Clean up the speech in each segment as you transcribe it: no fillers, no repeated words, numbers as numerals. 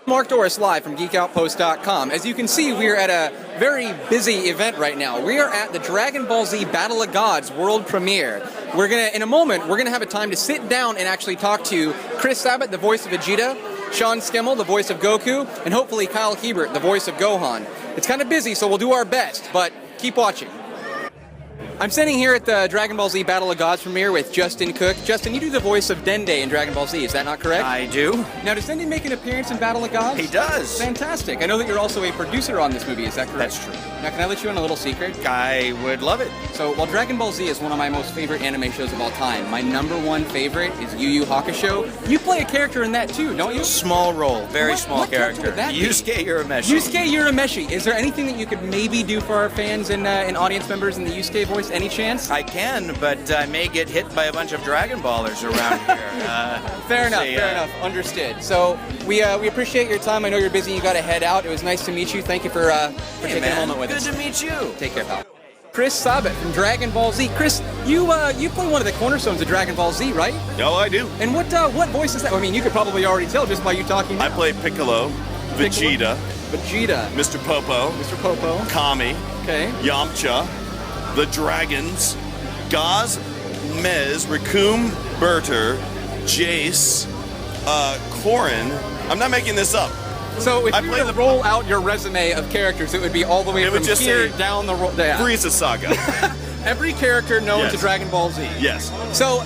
Mark Doris live from GeekOutpost.com. As you can see, we are at a very busy event right now. We are at the Dragon Ball Z Battle of Gods world premiere. In a moment, we're gonna have a time to sit down and actually talk to Chris Sabat, the voice of Vegeta, Sean Skimmel, the voice of Goku, and hopefully Kyle Hebert, the voice of Gohan. It's kind of busy, so we'll do our best, but keep watching. I'm standing here at the Dragon Ball Z Battle of Gods premiere with Justin Cook. Justin, you do the voice of Dende in Dragon Ball Z, is that not correct? I do. Now, does Dende make an appearance in Battle of Gods? He does. Fantastic. I know that you're also a producer on this movie, is that correct? That's true. Now, can I let you in a little secret? I would love it. So, while Dragon Ball Z is one of my most favorite anime shows of all time, my #1 favorite is Yu Yu Hakusho. You play a character in that too, don't you? Small role, very small what character. would that be? Yusuke Urameshi. Yusuke Urameshi. Is there anything that you could maybe do for our fans and audience members in the Yusuke voice? Any chance? I can, but I may get hit by a bunch of Dragon Ballers around here. Fair enough. Understood. So we appreciate your time. I know you're busy. You got to head out. It was nice to meet you. Thank you for taking a moment with us. Good to meet you. Take care, pal. Chris Sabat from Dragon Ball Z. Chris, you play one of the cornerstones of Dragon Ball Z, right? Oh, I do. And what voice is that? I mean, you could probably already tell just by you talking now. I play Piccolo, Vegeta, Mr. Popo, Kami, okay, Yamcha, the Dragons, Gaz, Mez, Raccoon, Berter, Jace, Korin. I'm not making this up. So if you were to roll out your resume of characters, it would be all the way from here down the road. Yeah. Frieza Saga. Every character known to Dragon Ball Z. Yes. So,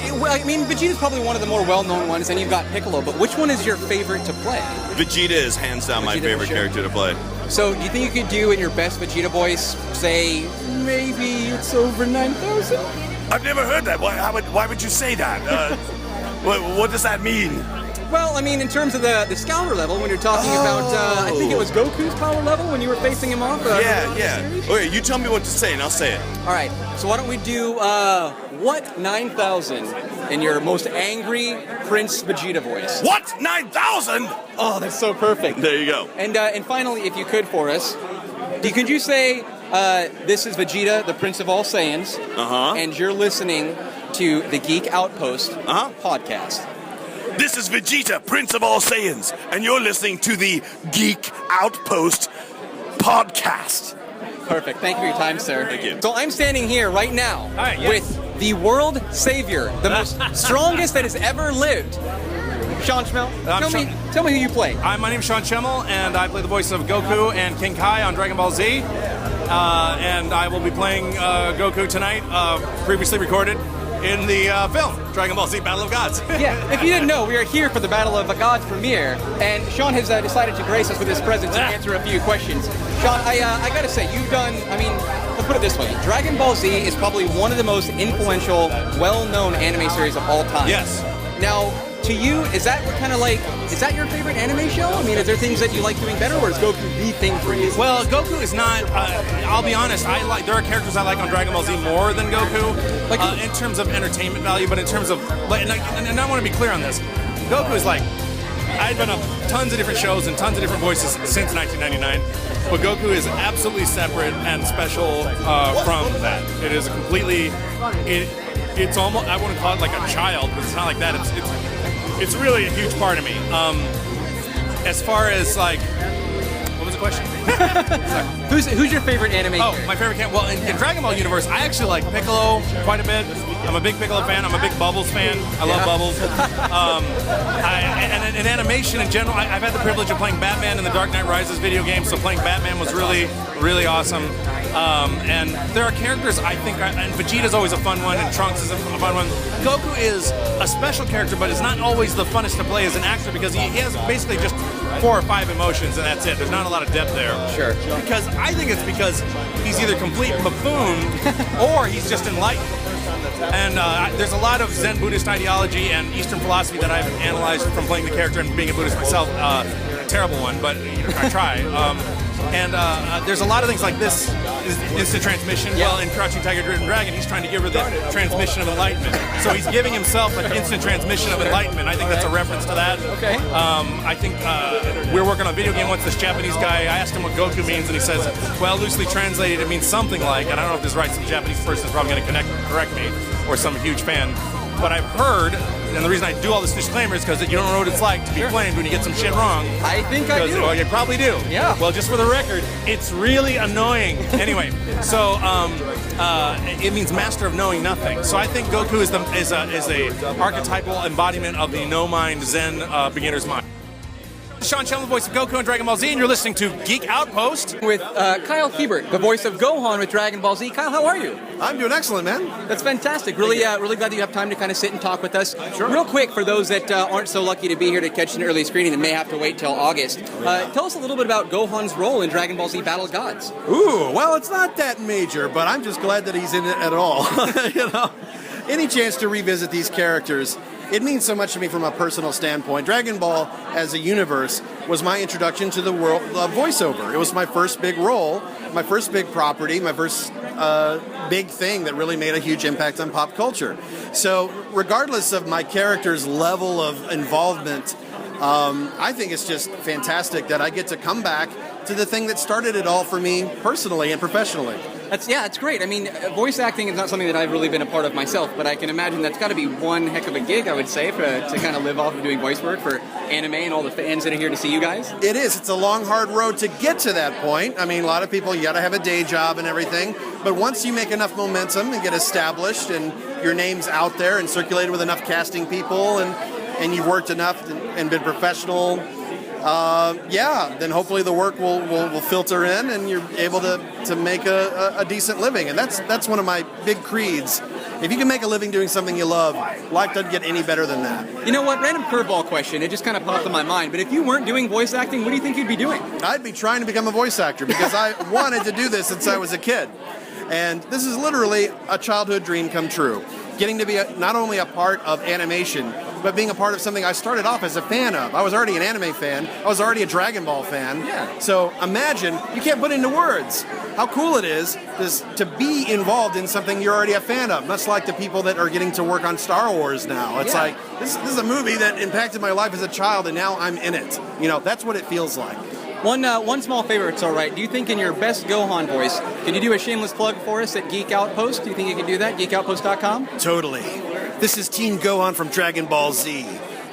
I mean, Vegeta's probably one of the more well-known ones, and you've got Piccolo, but which one is your favorite to play? Vegeta is hands down my favorite character to play. So, do you think you could do in your best Vegeta voice, say, maybe it's over 9,000? I've never heard that. Why would you say that? What does that mean? Well, I mean, in terms of the Scouter level, when you're talking about, I think it was Goku's power level when you were facing him off. Yeah. Okay, you tell me what to say and I'll say it. All right, so why don't we do, what 9,000 in your most angry Prince Vegeta voice? What? 9,000? Oh, that's so perfect. There you go. And finally, if you could for us, could you say, this is Vegeta, the Prince of all Saiyans, and you're listening to the Geek Outpost podcast. This is Vegeta, Prince of all Saiyans, and you're listening to the Geek Outpost podcast. Perfect. Thank you for your time, sir. Thank you. So I'm standing here right now with the world savior, the most strongest that has ever lived. Sean Schmel, tell me who you play. My name is Sean Schemmel, and I play the voice of Goku and King Kai on Dragon Ball Z. And I will be playing Goku tonight, previously recorded in the film, Dragon Ball Z Battle of Gods. Yeah, if you didn't know, we are here for the Battle of Gods premiere, and Sean has decided to grace us with his presence and answer a few questions. Sean, I gotta say, you've done, I mean, let's put it this way, Dragon Ball Z is probably one of the most influential, well-known anime series of all time. Yes. Now, to you, is that your favorite anime show? I mean, is there things that you like doing better, or is Goku the thing for you? Well, Goku is not, I'll be honest, there are characters I like on Dragon Ball Z more than Goku, in terms of entertainment value, but in terms of, and I want to be clear on this, Goku is like, I've been on tons of different shows and tons of different voices since 1999, but Goku is absolutely separate and special from that. It is a completely, it's almost, I wouldn't call it like a child, but it's not like that. It's really a huge part of me. As far as like, what was the question? Who's your favorite anime character? My favorite character. Well, in Dragon Ball universe, I actually like Piccolo quite a bit. I'm a big Piccolo fan. I'm a big Bubbles fan. I love Bubbles. And in animation in general, I've had the privilege of playing Batman in the Dark Knight Rises video game, so playing Batman was really, really awesome. And there are characters I think, and Vegeta's always a fun one, and Trunks is a fun one. Goku is a special character, but is not always the funnest to play as an actor because he has basically just 4 or 5 emotions, and that's it. There's not a lot of depth there. Sure. Because I think it's because he's either complete buffoon or he's just enlightened. And there's a lot of Zen Buddhist ideology and Eastern philosophy that I've analyzed from playing the character and being a Buddhist myself. Terrible one, but I try. There's a lot of things like this, instant transmission. Well, in Crouching Tiger, Hidden Dragon, he's trying to give her the transmission of enlightenment. So he's giving himself an instant transmission of enlightenment. I think that's a reference to that. Okay. I think we were working on a video game once, this Japanese guy, I asked him what Goku means, and he says, well, loosely translated, it means something like, and I don't know if this is right, some Japanese person is probably going to correct me, or some huge fan, but I've heard And the reason I do all this disclaimer is because you don't know what it's like to be flamed when you get some shit wrong. I think I do. Well, you probably do. Yeah. Well, just for the record, it's really annoying. Anyway, so it means master of knowing nothing. So I think Goku is a archetypal embodiment of the no mind Zen beginner's mind. Sean Chen, the voice of Goku and Dragon Ball Z, and you're listening to Geek Outpost With Kyle Hebert, the voice of Gohan with Dragon Ball Z. Kyle, how are you? I'm doing excellent, man. That's fantastic. Really glad that you have time to kind of sit and talk with us. Sure. Real quick, for those that aren't so lucky to be here to catch an early screening and may have to wait till August, tell us a little bit about Gohan's role in Dragon Ball Z Battle of Gods. Ooh, well, it's not that major, but I'm just glad that he's in it at all. You know, any chance to revisit these characters, it means so much to me from a personal standpoint. Dragon Ball as a universe was my introduction to the world of voiceover. It was my first big role, my first big property, my first big thing that really made a huge impact on pop culture. So regardless of my character's level of involvement, I think it's just fantastic that I get to come back to the thing that started it all for me personally and professionally. It's great. I mean, voice acting is not something that I've really been a part of myself, but I can imagine that's got to be one heck of a gig, I would say, to kind of live off of doing voice work for anime and all the fans that are here to see you guys. It is. It's a long, hard road to get to that point. I mean, a lot of people, you got to have a day job and everything, but once you make enough momentum and get established and your name's out there and circulated with enough casting people and you've worked enough and been professional, then hopefully the work will filter in and you're able to make a decent living. And that's one of my big creeds. If you can make a living doing something you love, life doesn't get any better than that. You know what? Random curveball question. It just kind of popped in my mind. But if you weren't doing voice acting, what do you think you'd be doing? I'd be trying to become a voice actor because I wanted to do this since I was a kid. And this is literally a childhood dream come true. Getting to be not only a part of animation, but being a part of something I started off as a fan of. I was already an anime fan. I was already a Dragon Ball fan. Yeah. So imagine, you can't put into words how cool it is to be involved in something you're already a fan of, much like the people that are getting to work on Star Wars now. It's like, this is a movie that impacted my life as a child, and now I'm in it. You know, that's what it feels like. One small favor, it's all right. Do you think in your best Gohan voice, can you do a shameless plug for us at Geek Outpost? Do you think you can do that? GeekOutpost.com? Totally. This is Teen Gohan from Dragon Ball Z,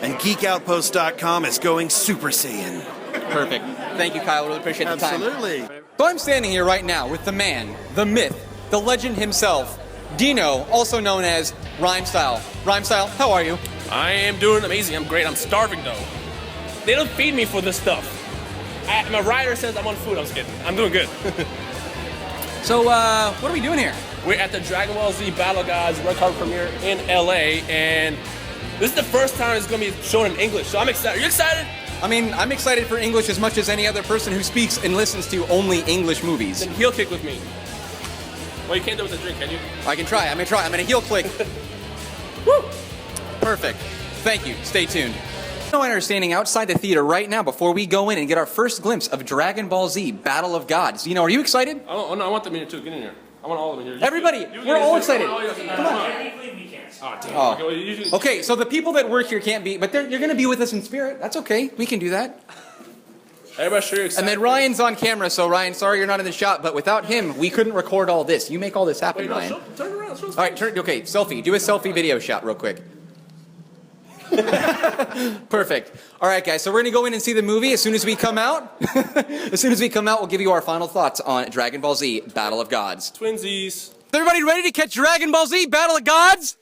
and GeekOutpost.com is going Super Saiyan. Perfect. Thank you, Kyle. Really appreciate the time. Absolutely. So I'm standing here right now with the man, the myth, the legend himself, Dino, also known as Rhymestyle. Rhymestyle, how are you? I am doing amazing. I'm great. I'm starving though. They don't feed me for this stuff. My rider says I'm on food. I'm just kidding. I'm doing good. So, what are we doing here? We're at the Dragon Ball Z Battle of Gods red carpet premiere in LA, and this is the first time it's going to be shown in English. So I'm excited. Are you excited? I mean, I'm excited for English as much as any other person who speaks and listens to only English movies. Then heel kick with me. Well, you can't do it with a drink, can you? I can try. I'm going to try. I'm going to heel click. Woo! Perfect. Thank you. Stay tuned. Dino and I are standing outside the theater right now before we go in and get our first glimpse of Dragon Ball Z Battle of Gods. Dino, are you excited? Oh, no, I want them in here too. Get in here. I want all of them in here. Everybody, we're all excited. Come on. Oh, damn. Oh. Okay, so the people that work here can't be, but you're going to be with us in spirit. That's okay. We can do that. Everybody sure you're excited. And then Ryan's on camera, so Ryan, sorry you're not in the shot, but without him, we couldn't record all this. You make all this happen, Wait, no, Ryan. turn around. Show us. All right, okay, selfie. Do a selfie video shot real quick. Perfect. All right, guys, so we're going to go in and see the movie as soon as we come out. As soon as we come out, we'll give you our final thoughts on Dragon Ball Z Battle of Gods. Twinsies. Is everybody ready to catch Dragon Ball Z Battle of Gods?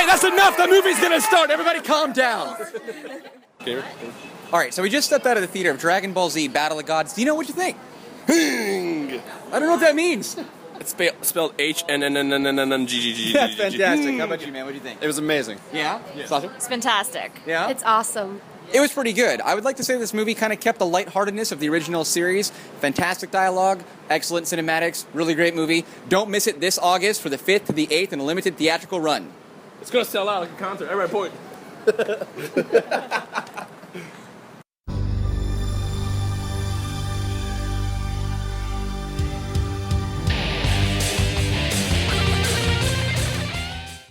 That's enough. The movie's gonna start. Everybody calm down. Okay. All right, so we just stepped out of the theater of Dragon Ball Z Battle of Gods. Do you know what you think? I don't know what that means. It's spelled HNNNNNNGGG. That's fantastic. How about you, man? What do you think? It was amazing. Yeah? Sasha? It's fantastic. Yeah? It's awesome. It was pretty good. I would like to say this movie kind of kept the lightheartedness of the original series. Fantastic dialogue, excellent cinematics, really great movie. Don't miss it this August for the 5th to the 8th in a limited theatrical run. It's gonna sell out like a concert. Everybody point.